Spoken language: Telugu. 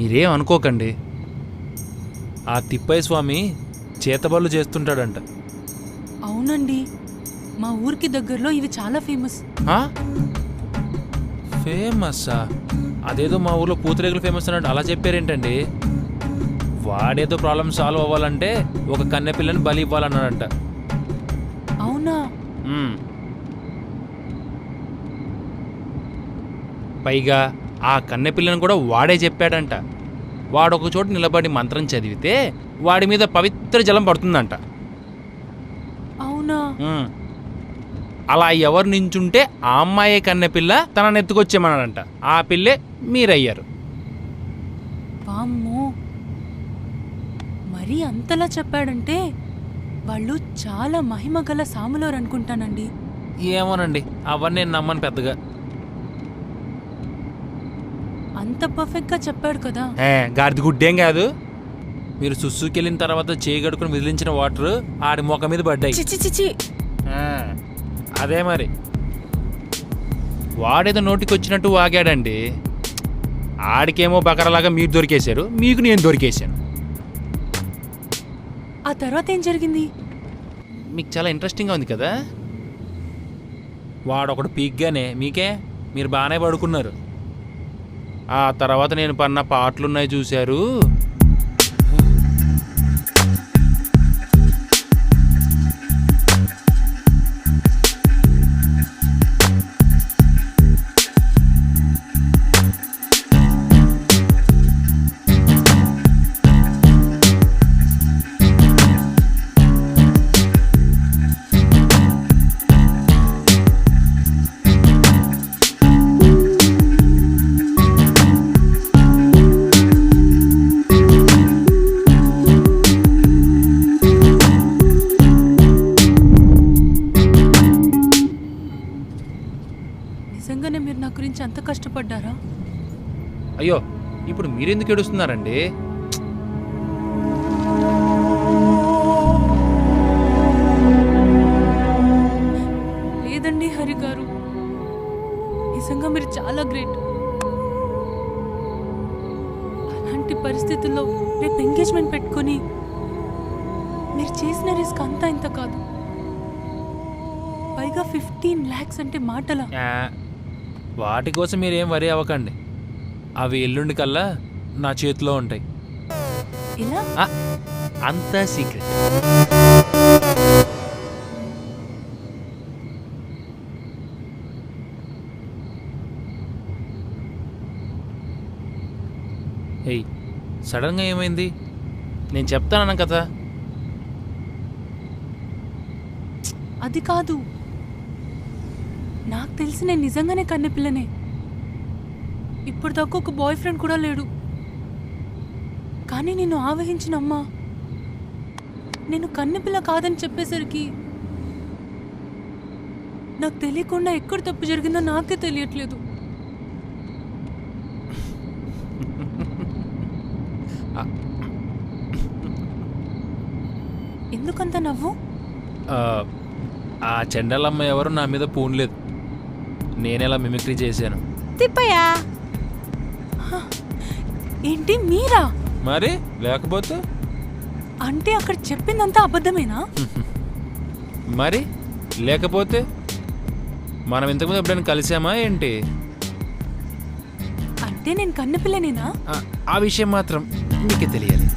మీరేం అనుకోకండి. ఆ తిప్పయ్య స్వామి చేతబళ్ళు చేస్తుంటాడంట. అవునండి, మా ఊరికి దగ్గరలో ఇవి చాలా ఫేమస్. ఫేమస్సా? అదేదో మా ఊర్లో పూతరేకులు ఫేమస్ అన్నట్టు అలా చెప్పారేంటండి? వాడేదో ప్రాబ్లం సాల్వ్ అవ్వాలంటే ఒక కన్నెపిల్లని బలి ఇవ్వాలన్నాడంట. అవునా? పైగా ఆ కన్నెపిల్లని కూడా వాడే చెప్పాడంట. వాడొక చోటు నిలబడి మంత్రం చదివితే వాడి మీద పవిత్ర జలం పడుతుందంట. అవునా? అలా ఎవరు నించుంటే ఆ అమ్మాయే కన్నెపిల్ల తనని ఎత్తుకొచ్చేమన్నాడంట. ఆ పిల్లే మీరయ్యారు. వామ్మో, మరీ అంతలా చెప్పాడంటే వాళ్ళు చాలా మహిమ గల సాములోరు అనుకుంటానండి. ఏమోనండి, అవన్నీ నేను నమ్మను పెద్దగా. అంత పర్ఫెక్ట్గా చెప్పాడు కదా. గాడిది గుడ్డేం కాదు. మీరు సుస్సుకెళ్ళిన తర్వాత చేయగడుకుని విదిలించిన వాటర్ ఆడి మొక్క మీద పడ్డాయి. చిచి, అదే మరి. వాడేదో నోటికొచ్చినట్టు వాగాడండి. ఆడికేమో బకరలాగా మీరు దొరికేశారు, మీకు నేను దొరికేశాను. ఆ తర్వాత ఏం జరిగింది? మీకు చాలా ఇంట్రెస్టింగ్గా ఉంది కదా. వాడొకడు పీక్గానే మీరు బాగానే పడుకున్నారు. ఆ తర్వాత నేను పన్న పాటలున్నాయి చూశారు. నిజంగానే మీరు నా గురించి అంత కష్టపడ్డారా? అయ్యో, ఇప్పుడు మీరెందుకు ఏడుస్తున్నారండి? లేదండి హరి గారు, నిజంగా మీరు చాలా గ్రేట్. అలాంటి పరిస్థితుల్లో రేపు ఎంగేజ్మెంట్ పెట్టుకొని మీరు చేసిన రిస్క్ అంతా ఇంత కాదు. పైగా 15 lakhs అంటే మాటలా? వాటి కోసం మీరేం వరి అవ్వకండి. అవి ఎల్లుండి కల్లా నా చేతిలో ఉంటాయి. ఎలా? అంతా సీక్రెట్. ఏయ్, సడన్గా ఏమైంది? నేను చెప్తానన్నా కదా. అది కాదు, నాకు తెలిసి నేను నిజంగానే కన్నెపిల్లనే. ఇప్పుడు దాకా ఒక బాయ్ ఫ్రెండ్ కూడా లేడు. కానీ నిన్ను ఆవహించిన అమ్మ నేను కన్నెపిల్ల కాదని చెప్పేసరికి నాకు తెలియకుండా ఎక్కడ తప్పు జరిగిందో నాకే తెలియట్లేదు. ఎందుకంత నవ్వు? ఆ చెండాలమ్మ ఎవరు నా మీద పూనలేదు. నేనెలా మిమిక్రీ చేశాను. తిప్పయ్యా? ఏంటి మీరా? మరి లేకపోతే? అంటే అక్కడ చెప్పిందంతా అబద్ధమేనా? మరి లేకపోతే? మనం ఇంతకుముందు ఎప్పుడైనా కలిసామా ఏంటి? అంటే నేను కన్నెపిల్లనేనా? ఆ విషయం మాత్రం నీకే తెలియాలి.